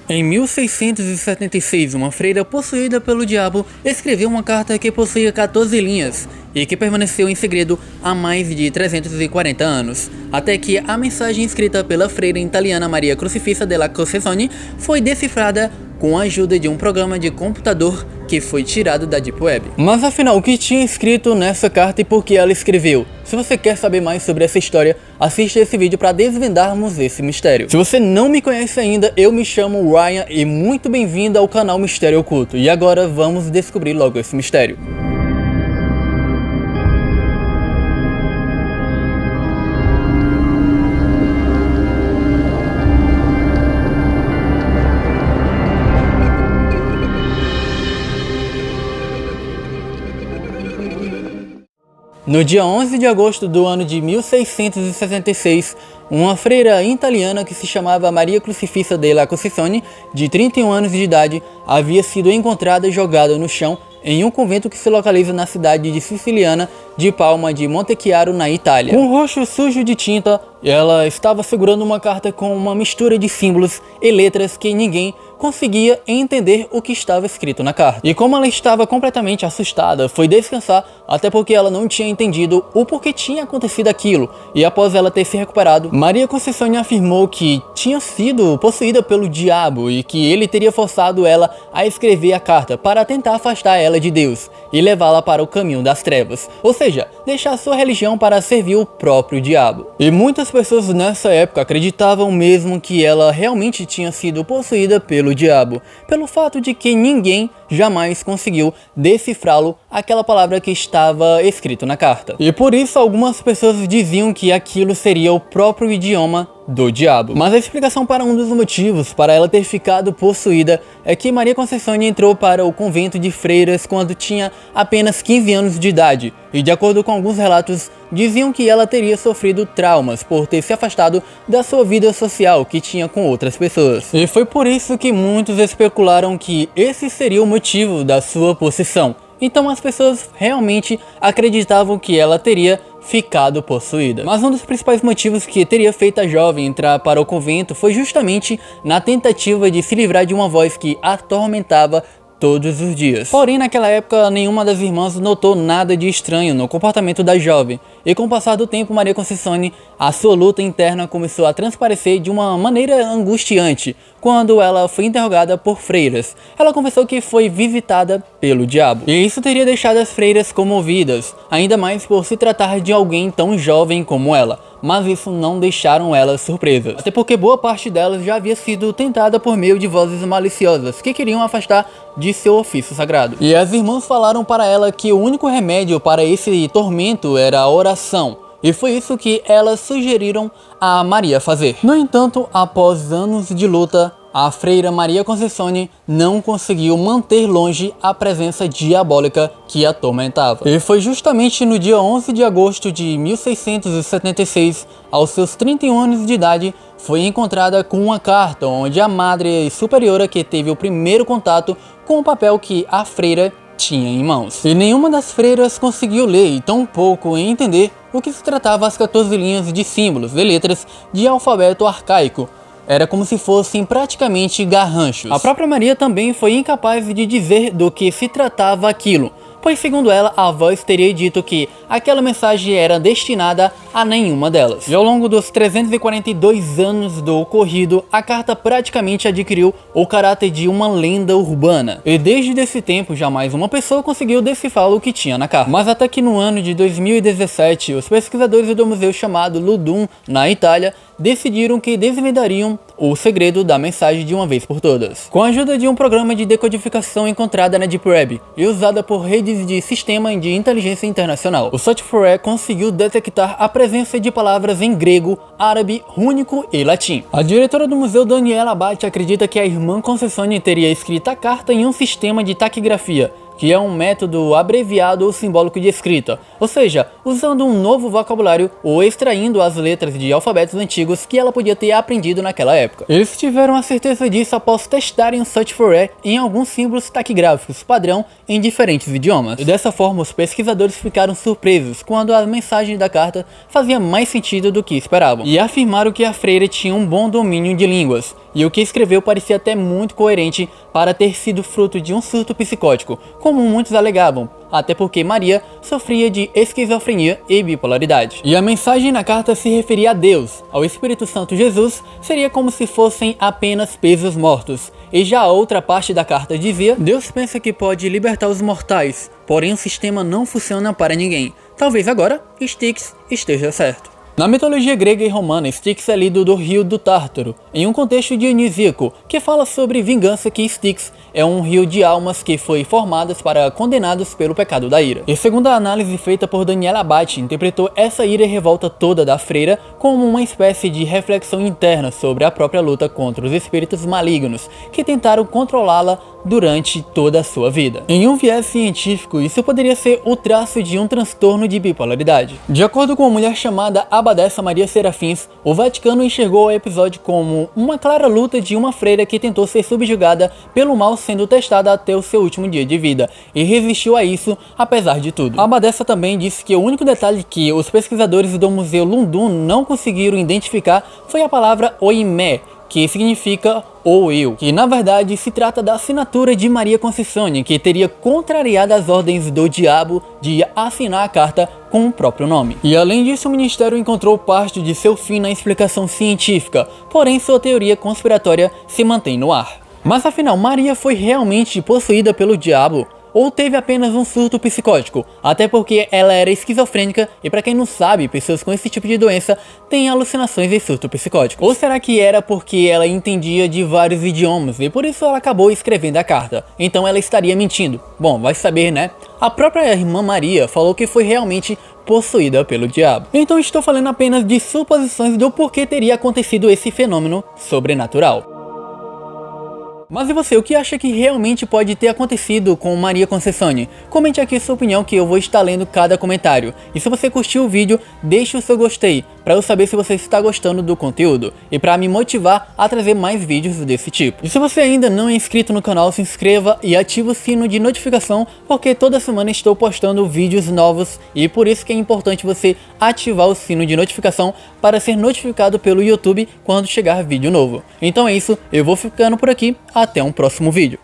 Em 1676, uma freira possuída pelo diabo escreveu uma carta que possuía 14 linhas e que permaneceu em segredo há mais de 340 anos, até que a mensagem escrita pela freira italiana Maria Crucifissa della Concessione foi decifrada com a ajuda de um programa de computador que foi tirado da Deep Web. Mas afinal, o que tinha escrito nessa carta e por que ela escreveu? Se você quer saber mais sobre essa história, assista esse vídeo para desvendarmos esse mistério. Se você não me conhece ainda, eu me chamo Ryan e muito bem-vindo ao canal Mistério Oculto. E agora vamos descobrir logo esse mistério. No dia 11 de agosto do ano de 1666, uma freira italiana que se chamava Maria Crucifissa della Concessione, de 31 anos de idade, havia sido encontrada jogada no chão em um convento que se localiza na cidade de siciliana de Palma de Montechiaro, na Itália. Com o rosto sujo de tinta, ela estava segurando uma carta com uma mistura de símbolos e letras que ninguém conseguia entender o que estava escrito na carta. E como ela estava completamente assustada, foi descansar, até porque ela não tinha entendido o porquê tinha acontecido aquilo. E após ela ter se recuperado, Maria Concessione afirmou que tinha sido possuída pelo diabo e que ele teria forçado ela a escrever a carta para tentar afastar ela de Deus e levá-la para o caminho das trevas, ou seja, deixar sua religião para servir o próprio diabo. E muitas pessoas nessa época acreditavam mesmo que ela realmente tinha sido possuída pelo diabo, pelo fato de que ninguém jamais conseguiu decifrá-lo, aquela palavra que estava escrito na carta. E por isso algumas pessoas diziam que aquilo seria o próprio idioma do diabo. Mas a explicação para um dos motivos para ela ter ficado possuída é que Maria Concessione entrou para o convento de freiras quando tinha apenas 15 anos de idade, e de acordo com alguns relatos, diziam que ela teria sofrido traumas por ter se afastado da sua vida social que tinha com outras pessoas. E foi por isso que muitos especularam que esse seria o motivo da sua possessão. Então as pessoas realmente acreditavam que ela teria ficado possuída. Mas um dos principais motivos que teria feito a jovem entrar para o convento foi justamente na tentativa de se livrar de uma voz que a atormentava todos os dias. Porém, naquela época, nenhuma das irmãs notou nada de estranho no comportamento da jovem, e com o passar do tempo, Maria Concessione, a sua luta interna começou a transparecer de uma maneira angustiante. Quando ela foi interrogada por freiras, ela confessou que foi visitada pelo diabo, e isso teria deixado as freiras comovidas, ainda mais por se tratar de alguém tão jovem como ela. Mas isso não deixaram elas surpresas, até porque boa parte delas já havia sido tentada por meio de vozes maliciosas que queriam afastar de seu ofício sagrado. E as irmãs falaram para ela que o único remédio para esse tormento era a oração, e foi isso que elas sugeriram a Maria fazer. No entanto, após anos de luta, a freira Maria Concessione não conseguiu manter longe a presença diabólica que a atormentava. E foi justamente no dia 11 de agosto de 1676, aos seus 31 anos de idade, foi encontrada com uma carta onde a Madre Superiora que teve o primeiro contato com o papel que a freira tinha em mãos. E nenhuma das freiras conseguiu ler e tampouco entender o que se tratava as 14 linhas de símbolos e letras de alfabeto arcaico. Era como se fossem praticamente garranchos. A própria Maria também foi incapaz de dizer do que se tratava aquilo, pois segundo ela, a voz teria dito que aquela mensagem era destinada a nenhuma delas. E ao longo dos 342 anos do ocorrido, a carta praticamente adquiriu o caráter de uma lenda urbana. E desde esse tempo, jamais uma pessoa conseguiu decifrar o que tinha na carta. Mas até que no ano de 2017, os pesquisadores do museu chamado Ludum, na Itália, decidiram que desvendariam o segredo da mensagem de uma vez por todas. Com a ajuda de um programa de decodificação encontrada na Deep Web e usada por redes de sistema de inteligência internacional, o Search4Ray conseguiu detectar a presença de palavras em grego, árabe, rúnico e latim. A diretora do museu, Daniela Abate, acredita que a irmã Concessione teria escrito a carta em um sistema de taquigrafia, que é um método abreviado ou simbólico de escrita, ou seja, usando um novo vocabulário ou extraindo as letras de alfabetos antigos que ela podia ter aprendido naquela época. Eles tiveram a certeza disso após testarem o Search for Rare em alguns símbolos taquigráficos padrão em diferentes idiomas. E dessa forma, os pesquisadores ficaram surpresos quando a mensagem da carta fazia mais sentido do que esperavam, e afirmaram que a freira tinha um bom domínio de línguas, e o que escreveu parecia até muito coerente para ter sido fruto de um surto psicótico, como muitos alegavam, até porque Maria sofria de esquizofrenia e bipolaridade. E a mensagem na carta se referia a Deus, ao Espírito Santo. Jesus seria como se fossem apenas pesos mortos, e já a outra parte da carta dizia: Deus pensa que pode libertar os mortais, porém o sistema não funciona para ninguém. Talvez agora Styx esteja certo. Na mitologia grega e romana, Styx é lido do rio do Tártaro, em um contexto dionisíaco, que fala sobre vingança, que Styx é um rio de almas que foi formadas para condenados pelo pecado da ira. E segundo a análise feita por Daniela Abate, interpretou essa ira e revolta toda da freira como uma espécie de reflexão interna sobre a própria luta contra os espíritos malignos, que tentaram controlá-la durante toda a sua vida. Em um viés científico, isso poderia ser o traço de um transtorno de bipolaridade. De acordo com uma mulher chamada Abadessa Maria Serafins, o Vaticano enxergou o episódio como uma clara luta de uma freira que tentou ser subjugada pelo mal sendo testada até o seu último dia de vida, e resistiu a isso apesar de tudo. A Abadessa também disse que o único detalhe que os pesquisadores do Museu Lundum não conseguiram identificar foi a palavra Oimé, que significa ou eu, que na verdade se trata da assinatura de Maria Conceição, que teria contrariado as ordens do diabo de assinar a carta com o próprio nome. E além disso, o ministério encontrou parte de seu fim na explicação científica, porém sua teoria conspiratória se mantém no ar. Mas afinal, Maria foi realmente possuída pelo diabo? Ou teve apenas um surto psicótico, até porque ela era esquizofrênica e, para quem não sabe, pessoas com esse tipo de doença têm alucinações e surto psicótico. Ou será que era porque ela entendia de vários idiomas e por isso ela acabou escrevendo a carta? Então ela estaria mentindo. Bom, vai saber, né? A própria irmã Maria falou que foi realmente possuída pelo diabo. Então estou falando apenas de suposições do porquê teria acontecido esse fenômeno sobrenatural. Mas e você, o que acha que realmente pode ter acontecido com Maria Conceição? Comente aqui sua opinião que eu vou estar lendo cada comentário. E se você curtiu o vídeo, deixe o seu gostei, para eu saber se você está gostando do conteúdo e para me motivar a trazer mais vídeos desse tipo. E se você ainda não é inscrito no canal, se inscreva e ative o sino de notificação, porque toda semana estou postando vídeos novos e por isso que é importante você ativar o sino de notificação para ser notificado pelo YouTube quando chegar vídeo novo. Então é isso, eu vou ficando por aqui. Até um próximo vídeo.